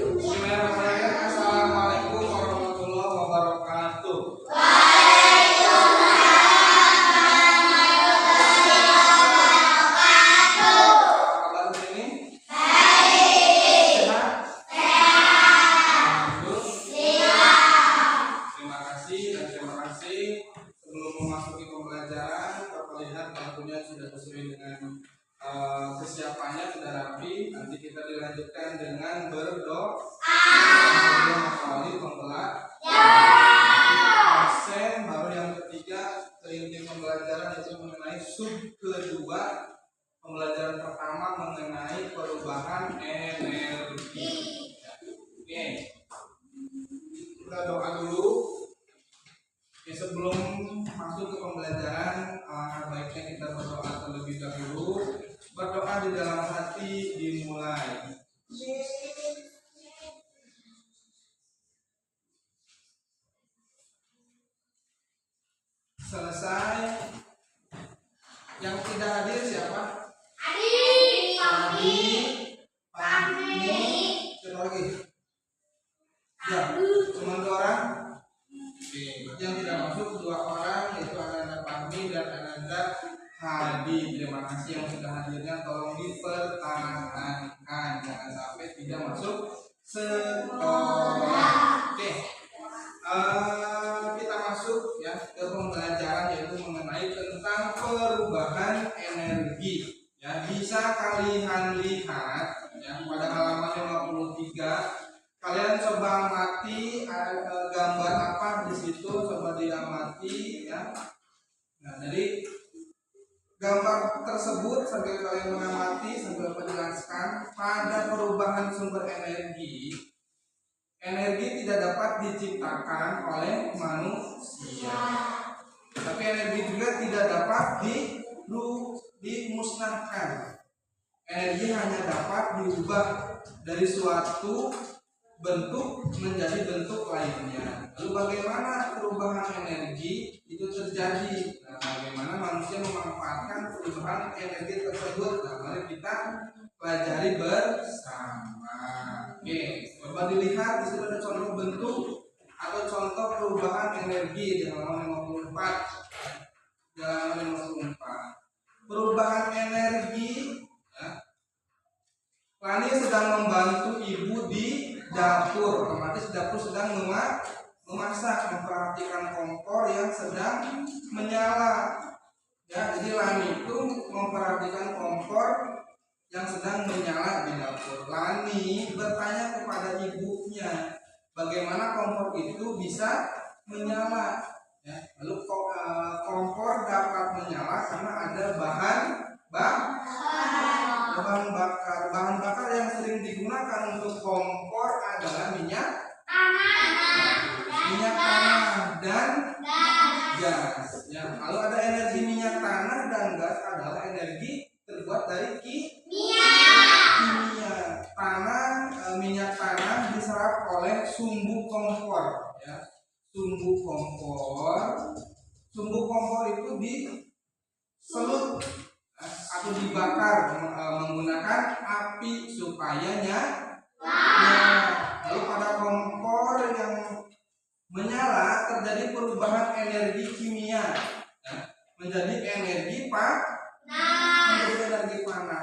Bismillahirrahmanirrahim. Assalamualaikum warahmatullahi wabarakatuh. Kabar hari ini? Sehat? Terima kasih dan terima kasih. Sebelum memasuki pembelajaran, Bapak lihat tentunya sudah sesuai dengan kesiapannya, sudah rapi. Nanti kita dilanjutkan dengan berdoa. Sebelum mengawali pembelajaran, baru yang ketiga inti pembelajaran itu mengenai sub kedua. Pembelajaran pertama mengenai perubahan energi. Oke, kita doa dulu. Sebelum masuk ke pembelajaran, baiknya kita berdoa terlebih dahulu. Berdoa di dalam hati dimulai. Selesai. Yang tidak hadir siapa? Adi, Fahmi, siapa lagi? Ya, cuma 2 orang. Oke, yang tidak masuk 2 orang, yaitu Ananda Fahmi dan Ananda Hadi. Terima kasih yang sudah hadirnya, tolong dipertahankan, jangan sampai tidak masuk sekolah. Oke, kita masuk ya ke pembelajaran, yaitu mengenai tentang perubahan energi. Ya, bisa kalian lihat ya pada halaman 53. Kalian coba amati gambar apa di situ, coba diamati ya. Nah, dari gambar tersebut sambil kalian mengamati, sambil menjelaskan pada perubahan sumber energi. Energi tidak dapat diciptakan oleh manusia, tapi energi juga tidak dapat dimusnahkan. Energi hanya dapat diubah dari suatu bentuk menjadi bentuk lainnya. Lalu bagaimana perubahan energi itu terjadi? Nah, bagaimana manusia memanfaatkan perubahan energi tersebut? Nah, mari kita pelajari bersama. Oke, coba dilihat di situ ada contoh bentuk atau contoh perubahan energi di halaman 54. Di halaman 54. Perubahan energi ya. Lani sedang membantu ibu di dapur, otomatis dapur sedang memasak, memperhatikan kompor yang sedang menyala. Ya, jadi Lani itu memperhatikan kompor yang sedang menyala di dapur. Lani bertanya kepada ibunya, bagaimana kompor itu bisa menyala? Ya, lalu kompor dapat menyala karena ada bahan bakar. Bahan bakar yang sering digunakan untuk kompor adalah minyak tanah dan gas. Ya, kalau ada energi minyak tanah dan gas adalah energi terbuat dari kimia. Minyak tanah diserap oleh sumbu kompor. Ya, sumbu kompor itu diselut atau dibakar menggunakan api supaya nyala. Lalu pada kompor yang menyala terjadi perubahan energi kimia menjadi energi panas.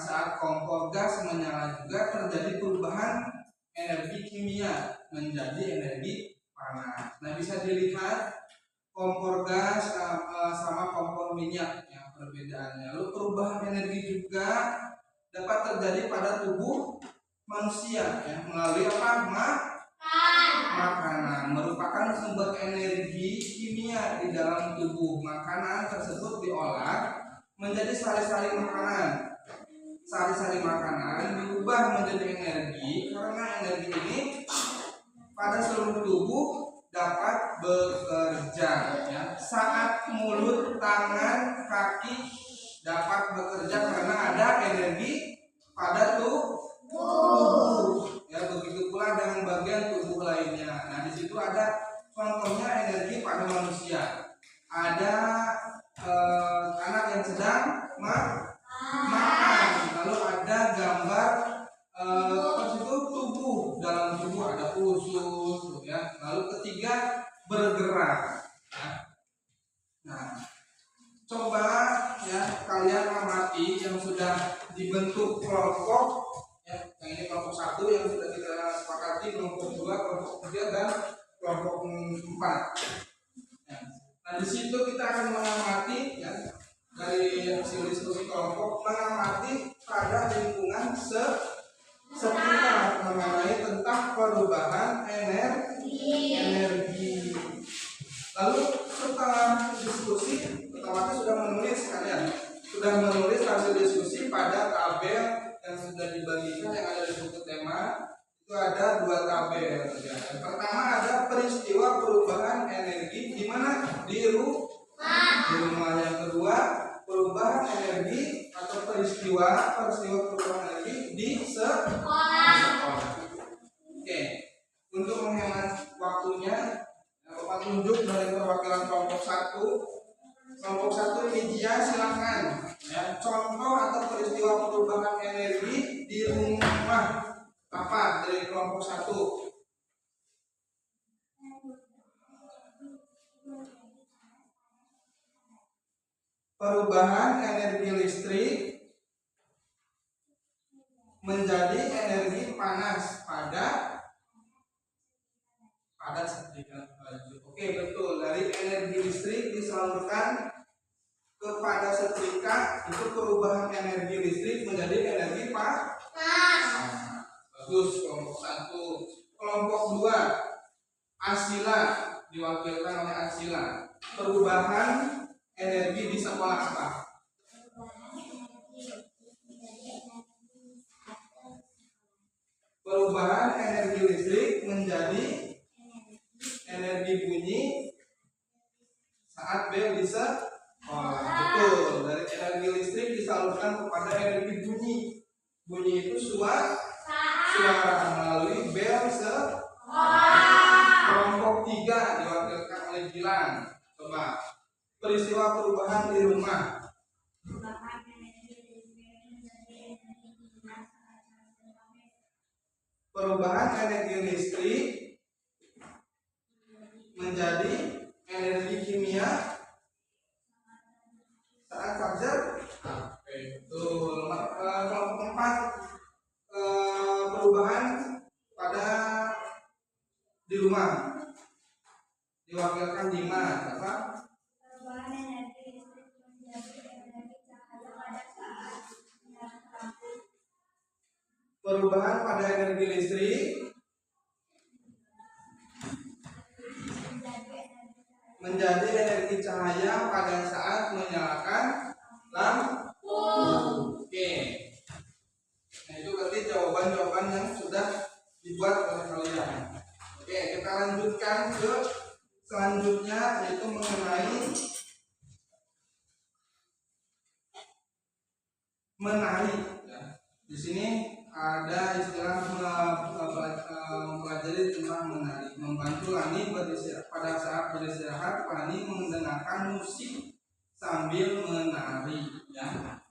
Saat kompor gas menyala juga terjadi perubahan energi kimia menjadi energi panas. Nah, bisa dilihat kompor gas sama kompor minyak ya perbedaannya. Lalu perubahan energi juga dapat terjadi pada tubuh manusia ya melalui makanan merupakan sumber energi kimia di dalam tubuh. Makanan tersebut diolah menjadi sari-sari makanan. Sari-sari makanan diubah menjadi energi karena energi ini pada seluruh tubuh dapat bekerja ya. Saat mulut, tangan, kaki dapat bekerja karena ada energi pada tubuh. Ya, begitu pula dengan bagian tubuh lainnya. Nah, di situ ada contohnya energi pada manusia. Ada anak yang sedang makan. Lalu ada gambar tubuh dalam tubuh bergerak. Nah, coba ya kalian amati yang sudah dibentuk kelompok ya, yang ini kelompok 1 yang sudah kita sepakati, kelompok 2, kelompok 3 dan kelompok 4. Ya. Nah, di situ kita akan mengamati ya, dari hasil diskusi kelompok, mengamati pada lingkungan sekitar mengenai tentang perubahan energi. Lalu setelah diskusi, otomatis sudah menulis hasil diskusi pada tabel yang sudah dibagikan yang ada di buku tema. Itu ada 2 tabel. Ya. Yang pertama ada peristiwa perubahan energi di mana? Di rumah. Yang kedua perubahan energi atau peristiwa perubahan energi di sekolah. Oke, untuk menghemat waktunya, Bapak tunjuk dari perwakilan kelompok 1. Kelompok 1 ini dia, silakan ya, contoh atau peristiwa perubahan energi di rumah apa dari kelompok 1? Perubahan energi listrik menjadi energi panas pada setrika baju. Oke, betul. Dari energi listrik disalurkan kepada setrika, itu perubahan energi listrik menjadi energi panas. Bagus, kelompok 1. Kelompok 2, Asila, diwakilkan oleh Asila. Perubahan energi di sekolah apa? Perubahan energi listrik menjadi energi bunyi saat bel di sekolah. Betul, dari energi listrik disalurkan kepada energi bunyi. Bunyi itu suara melalui bel sekolah. Kelompok 3 diwakilkan oleh Gilang. Coba, peristiwa perubahan di rumah. Perubahan energi listrik menjadi energi kimia saat charger. Betul. Kelompok 4, perubahan pada di rumah diwakilkan Dimas. Apa? Perubahan energi listrik menjadi energi cahaya pada saat lampu. Perubahan pada energi listrik menjadi energi cahaya pada saat menyalakan lampu. Oke. Nah, itu berarti jawaban-jawaban yang sudah dibuat oleh kalian. Oke, kita lanjutkan ke selanjutnya, yaitu mengenai menari. Di sini ada istilah mempelajari tentang menari. Membantu Lani beristirahat. Pada saat beristirahat, Lani mendengarkan musik sambil menari. Ya.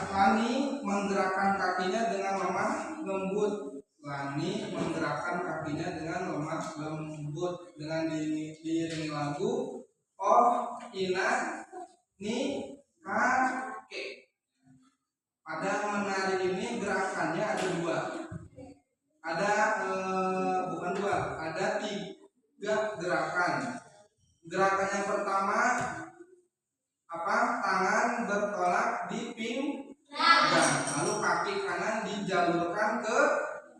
Lani menggerakkan kakinya dengan lemah lembut. Lani menggerakkan kakinya dengan lemah lembut dengan diiringi lagu Oh Ina Ni Kake. Pada menari ini gerakannya ada 2. Bukan 2, ada 3 gerakan. Gerakan yang pertama apa? Tangan bertolak di pinggang, lalu kaki kanan dijalurkan ke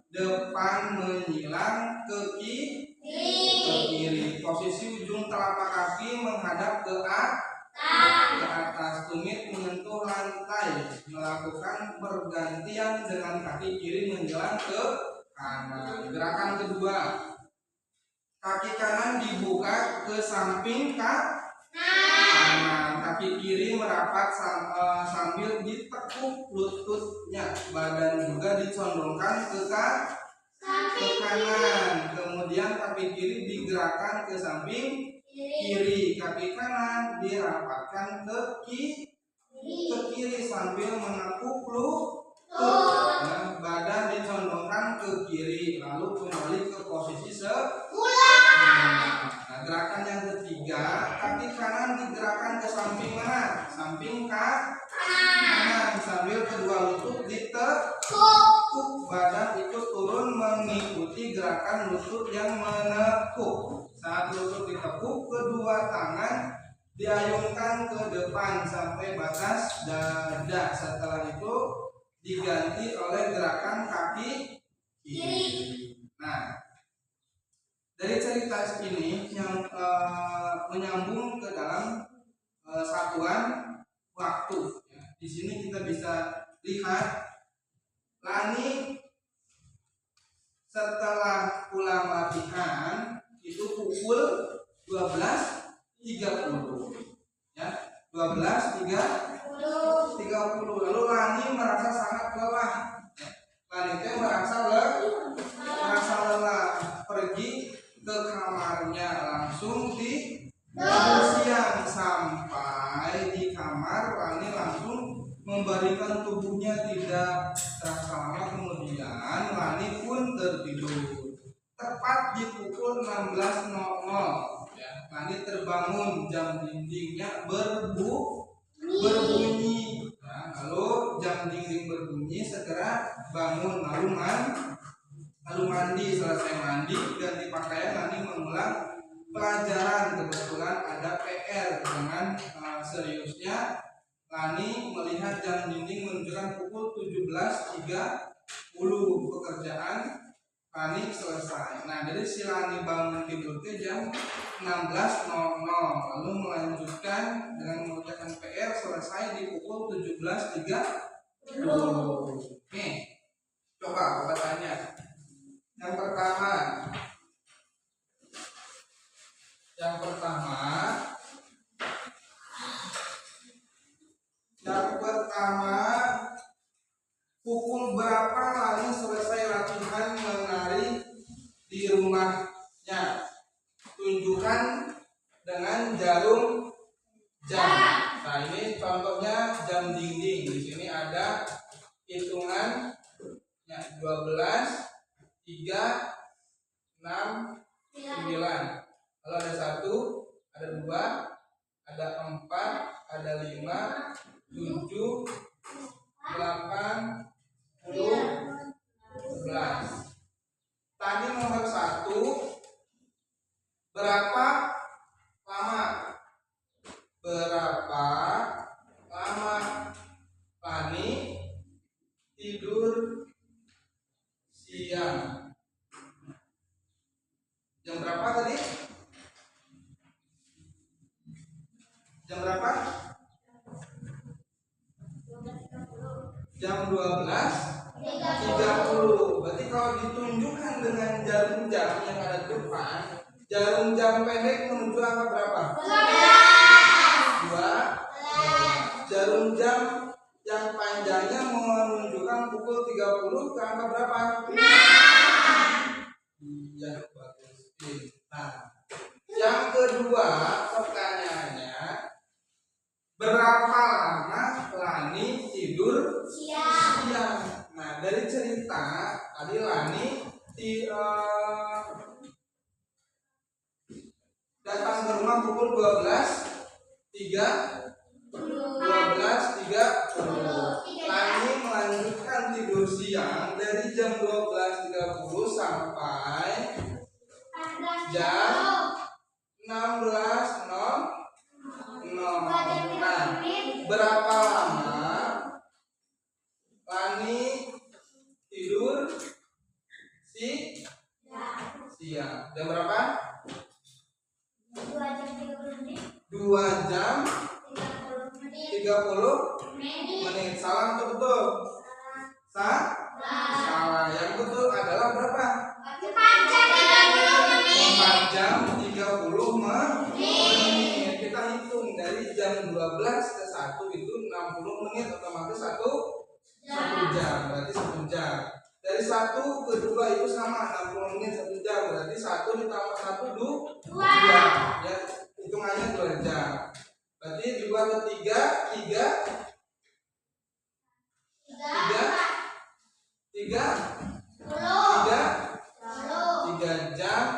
depan menyilang ke kiri. Posisi ujung telapak kaki menghadap ke atas, tumit menyentuh lantai, melakukan pergantian dengan kaki kiri menjelang ke kanan. Gerakan kedua, kaki kanan dibuka ke samping kanan, kaki kiri merapat sambil ditekuk lututnya, badan juga dicondongkan ke kanan. Kemudian kaki kiri digerakkan ke samping kiri, kaki kanan dirapatkan ke kiri sambil menekuk lutut, badan dicondongkan ke kiri, lalu kembali ke posisi semula. Nah, gerakan yang ketiga, kaki kanan digerakkan ke samping mana? Samping kanan, sambil kedua lutut ditekuk, badan itu turun mengikuti gerakan lutut yang menekuk. Saat lutut ditekuk, kedua tangan diayunkan ke depan sampai batas dada. Setelah itu diganti oleh gerakan kaki kiri. Nah, dari cerita ini yang menyambung ke dalam satuan waktu. Di sini kita bisa lihat Lani setelah pulang latihan itu pukul 12.30 ya, 12.30. Lalu Lani merasa sangat lelah. Lani itu merasa lelah, pergi ke kamarnya, langsung tidur siang. Sampai di kamar Lani langsung membalikan tubuhnya, tidak terasa lama kemudian Lani pun tertidur. Tepat di pukul 16.00 ya, Lani terbangun, jam dindingnya berbunyi. Nah, lalu jam dinding berbunyi, segera bangun, lalu mandi. Selesai mandi, ganti pakaian, Lani mengulang pelajaran. Kebetulan ada PR. Dengan seriusnya Lani melihat jam dinding menunjukkan pukul 17.30. Pekerjaan Lani selesai. Nah, dari si Lani bangun tidur ke jam 16.00, lalu melanjutkan dengan mengerjakan PR, selesai di pukul 17.30. Oke, coba tanya. Yang pertama, pukul berapa Lani selesai latihan menari di rumahnya? Tunjukkan dengan jarum jam. Nah, ini contohnya jam dinding. Di sini ada hitungan ya, 12, 3, 6, 9. Lalu ada 1, ada 2, ada 4, ada 5, 7, 8, 10, 11. Tadi nomor 1, berapa lama Lani tidur siang? Jam berapa tadi? Jam berapa? Jam 12.30. Berarti kalau ditunjukkan dengan jarum jam yang ada di depan, jarum jam pendek menuju angka berapa? 2. Jarum jam yang panjangnya menunjukkan pukul 30 ke angka berapa? 6. Iya, bagus. Nah, yang kedua pertanyaannya, berapa lama Lani tidur siang? Nah, dari cerita tadi Lani datang ke rumah pukul 12.30. Lani melanjutkan tidur siang dari jam 12.30 sampai jam 16.00. Nah, berapa lama Lani tidur siang? Jam berapa? 2 jam 30 menit. Salah atau betul? Salah. Yang betul adalah berapa? 4 jam 30 menit. Kita hitung dari jam 12 ke 1 itu 60 menit, otomatis 1 jam, berarti 1 jam. Dari 1 ke 2 itu sama, 60 menit 1 jam, berarti 1 ditambah 1 2. Ya, hitungannya 2 jam. Berarti 2 ke 3 3 jam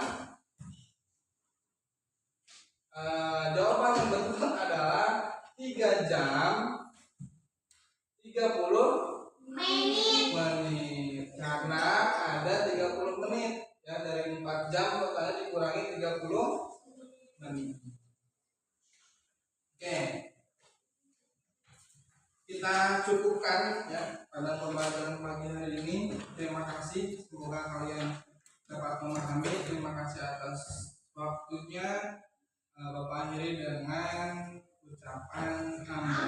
kita cukupkan ya pada pembahasan pagi hari ini. Terima kasih, semoga kalian dapat memahami. Terima kasih atas waktunya. Bapak akhiri dengan ucapan hamba